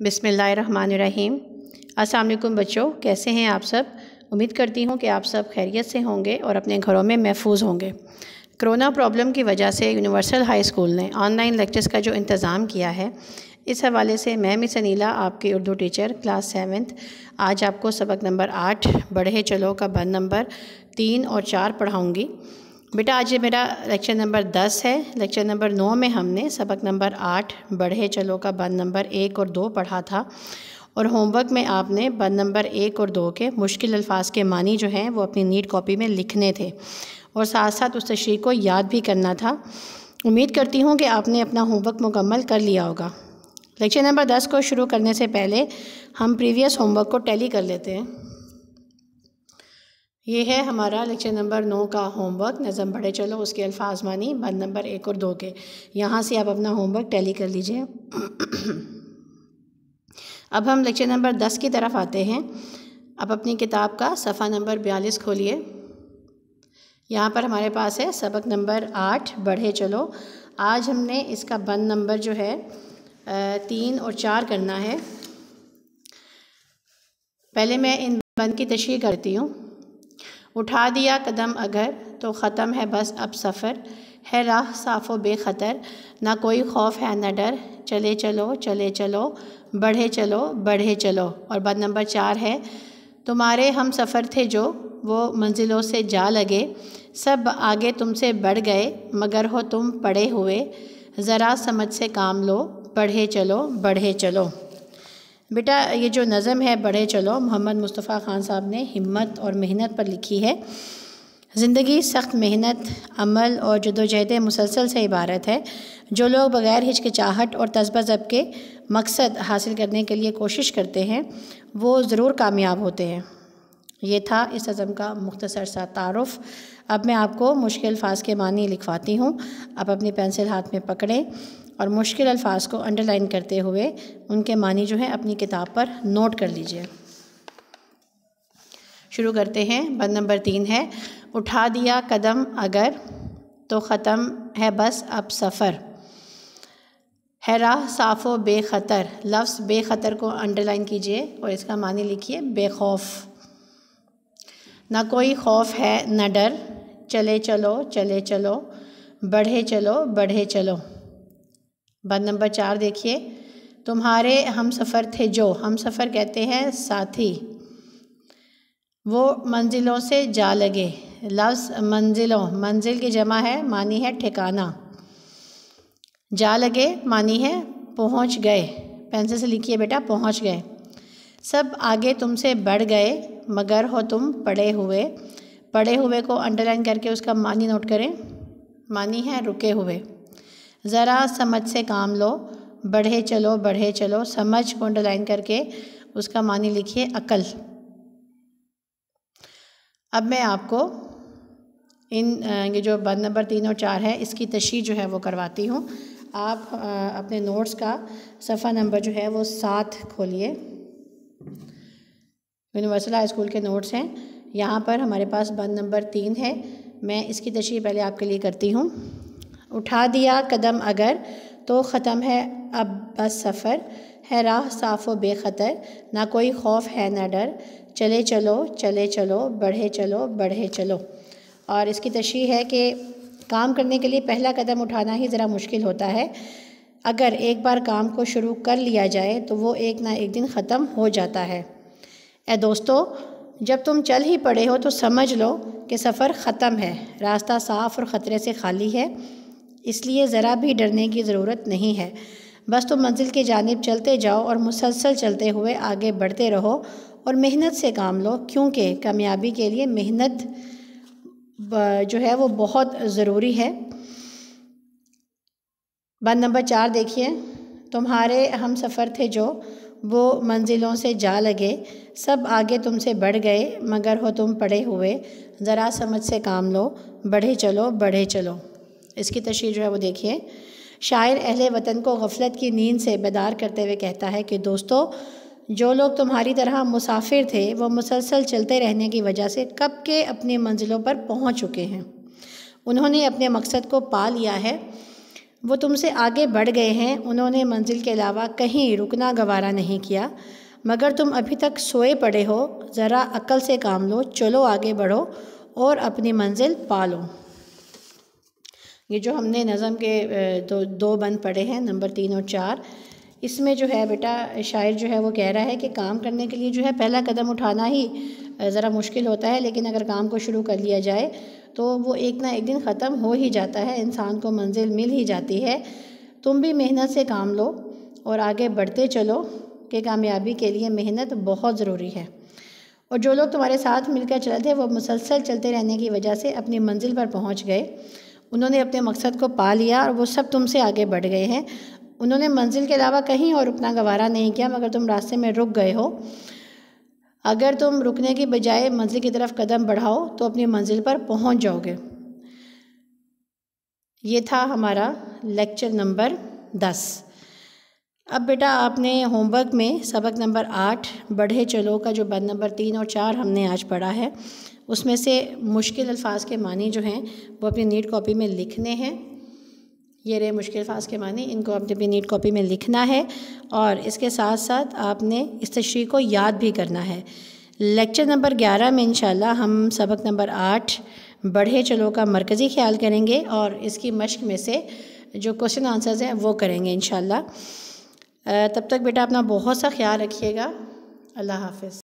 बिस्मिल्लाहिर्रहमानिर्रहीम। अस्सलाम वालेकुम बच्चों, कैसे हैं आप सब। उम्मीद करती हूँ कि आप सब खैरियत से होंगे और अपने घरों में महफूज होंगे। कोरोना प्रॉब्लम की वजह से यूनिवर्सल हाई स्कूल ने ऑनलाइन लेक्चर्स का जो इंतज़ाम किया है, इस हवाले से मैं मिस अनीला, आपकी उर्दू टीचर क्लास 7th, आज आपको सबक नंबर 8 बढ़े चलो का बंद नंबर 3 और 4 पढ़ाऊँगी। बेटा आज ये मेरा लेक्चर नंबर 10 है। लेक्चर नंबर 9 में हमने सबक नंबर 8 बढ़े चलो का बंद नंबर 1 और 2 पढ़ा था, और होमवर्क में आपने बंद नंबर 1 और 2 के मुश्किल अल्फाज के मानी जो हैं वो अपनी नीट कॉपी में लिखने थे और साथ साथ उस तशरीह को याद भी करना था। उम्मीद करती हूँ कि आपने अपना होमवर्क मुकम्मल कर लिया होगा। लेक्चर नंबर 10 को शुरू करने से पहले हम प्रीवियस होमवर्क को टैली कर लेते हैं। ये है हमारा लेक्चर नंबर 9 का होमवर्क, नज़म बढ़े चलो उसके अल्फाज मानी बंद नंबर 1 और 2 के। यहाँ से आप अपना होमवर्क टैली कर लीजिए। अब हम लेक्चर नंबर 10 की तरफ आते हैं। अब अपनी किताब का सफ़ा नंबर 42 खोलिए। यहाँ पर हमारे पास है सबक नंबर 8 बढ़े चलो। आज हमने इसका बंद नंबर जो है 3 और 4 करना है। पहले मैं इन बंद की तशरीह करती हूँ। उठा दिया कदम अगर तो ख़त्म है बस अब सफ़र, है राह साफ़ो बेख़तर, ना कोई खौफ है न डर, चले चलो चले चलो बढ़े चलो बढ़े चलो। और बंद नंबर 4 है, तुम्हारे हम सफ़र थे जो वो मंजिलों से जा लगे, सब आगे तुमसे बढ़ गए मगर हो तुम पड़े हुए, ज़रा समझ से काम लो बढ़े चलो बढ़े चलो। बेटा ये जो नज़म है बढ़े चलो, मोहम्मद मुस्तफ़ा ख़ान साहब ने हिम्मत और मेहनत पर लिखी है। ज़िंदगी सख्त मेहनत, अमल और जद्दोजहद मुसलसल से इबारत है। जो लोग बग़ैर हिचकिचाहट और तज़्बा ज़ब्त के मकसद हासिल करने के लिए कोशिश करते हैं वो ज़रूर कामयाब होते हैं। ये था इस नज़म का मुख्तसर सा तारुफ़। अब मैं आपको मुश्किल अल्फाज के मानी लिखवाती हूँ। आप अपनी पेंसिल हाथ में पकड़ें और मुश्किल अल्फाज को अंडरलाइन करते हुए उनके मानी जो है अपनी किताब पर नोट कर लीजिए। शुरू करते हैं। बंद नंबर 3 है, उठा दिया कदम अगर तो ख़त्म है बस अब सफ़र, है राह साफ़ो बेख़तर। लफ्ज़ बेख़तर को अंडरलाइन कीजिए और इसका मानी लिखिए बेखौफ। ना कोई खौफ है न डर, चले चलो चले चलो बढ़े चलो बढ़े चलो। बंद नंबर 4 देखिए, तुम्हारे हम सफ़र थे जो, हम सफ़र कहते हैं साथी, वो मंजिलों से जा लगे। लफ्ज़ मंजिलों, मंजिल की जमा है, मानी है ठिकाना, जा लगे मानी है पहुँच गए। पेंसिल से लिखिए बेटा पहुँच गए। सब आगे तुमसे बढ़ गए मगर हो तुम पड़े हुए। पड़े हुए को अंडरलाइन करके उसका मानी नोट करें, मानी है रुके हुए। ज़रा समझ से काम लो बढ़े चलो बढ़े चलो, समझ को अंडरलाइन करके उसका मानी लिखिए अकल। अब मैं आपको ये जो बंद नंबर 3 और 4 है इसकी तशरीह जो है वो करवाती हूँ। आप अपने नोट्स का सफ़ा नंबर जो है वो 7 खोलिए। यूनिवर्सल हाई स्कूल के नोट्स हैं। यहाँ पर हमारे पास बंद नंबर 3 है। मैं इसकी तशरीह पहले आपके लिए करती हूँ। उठा दिया कदम अगर तो ख़त्म है अब बस सफ़र, है राह साफ़ो बेख़तर, ना कोई खौफ है न डर, चले चलो चले चलो बढ़े चलो बढ़े चलो। और इसकी तशरीह है कि काम करने के लिए पहला कदम उठाना ही ज़रा मुश्किल होता है। अगर एक बार काम को शुरू कर लिया जाए तो वो एक ना एक दिन ख़त्म हो जाता है। ए दोस्तों, जब तुम चल ही पड़े हो तो समझ लो कि सफ़र ख़त्म है, रास्ता साफ़ और ख़तरे से खाली है, इसलिए ज़रा भी डरने की ज़रूरत नहीं है। बस तुम मंजिल की जानिब चलते जाओ और मुसलसल चलते हुए आगे बढ़ते रहो और मेहनत से काम लो, क्योंकि कामयाबी के लिए मेहनत जो है वो बहुत ज़रूरी है। बंद नंबर 4 देखिए, तुम्हारे हम सफ़र थे जो वो मंजिलों से जा लगे, सब आगे तुमसे बढ़ गए मगर हो तुम पड़े हुए, ज़रा समझ से काम लो बढ़े चलो बढ़े चलो। इसकी तशरीह जो है वो देखिए। शायर अहले वतन को गफलत की नींद से बेदार करते हुए कहता है कि दोस्तों, जो लोग तुम्हारी तरह मुसाफिर थे वो मुसलसल चलते रहने की वजह से कब के अपनी मंजिलों पर पहुंच चुके हैं। उन्होंने अपने मकसद को पा लिया है। वो तुमसे आगे बढ़ गए हैं, उन्होंने मंजिल के अलावा कहीं रुकना गवारा नहीं किया। मगर तुम अभी तक सोए पड़े हो, ज़रा अक्ल से काम लो, चलो आगे बढ़ो और अपनी मंजिल पालो। ये जो हमने नज़म के दो बंद पढ़े हैं, नंबर 3 और 4, इसमें जो है बेटा शायर जो है वो कह रहा है कि काम करने के लिए जो है पहला कदम उठाना ही ज़रा मुश्किल होता है, लेकिन अगर काम को शुरू कर लिया जाए तो वो एक ना एक दिन ख़त्म हो ही जाता है, इंसान को मंजिल मिल ही जाती है। तुम भी मेहनत से काम लो और आगे बढ़ते चलो कि कामयाबी के लिए मेहनत बहुत ज़रूरी है। और जो लोग तुम्हारे साथ मिलकर चले थे वो मुसलसल चलते रहने की वजह से अपनी मंजिल पर पहुंच गए। उन्होंने अपने मकसद को पा लिया और वो सब तुमसे आगे बढ़ गए हैं। उन्होंने मंजिल के अलावा कहीं और रुकना गवारा नहीं किया, मगर तुम रास्ते में रुक गए हो। अगर तुम रुकने की बजाय मंजिल की तरफ कदम बढ़ाओ तो अपनी मंजिल पर पहुंच जाओगे। ये था हमारा लेक्चर नंबर 10। अब बेटा आपने होमवर्क में सबक नंबर 8 बढ़े चलो का जो बंद नंबर 3 और 4 हमने आज पढ़ा है, उसमें से मुश्किल अल्फाज के मानी जो हैं वो अपनी नीट कॉपी में लिखने हैं। ये रहे मुश्किल अल्फाज के मानी, इनको आपने अपनी नीट कॉपी में लिखना है और इसके साथ साथ आपने इस तशरीह को याद भी करना है। लेक्चर नंबर 11 में इंशाल्लाह हम सबक नंबर 8 बढ़े चलो का मरकज़ी ख्याल करेंगे और इसकी मश्क में से जो क्वेश्चन आंसर्स हैं वो करेंगे इंशाल्लाह। तब तक बेटा अपना बहुत सा ख्याल रखिएगा। अल्लाह हाफ़िज़।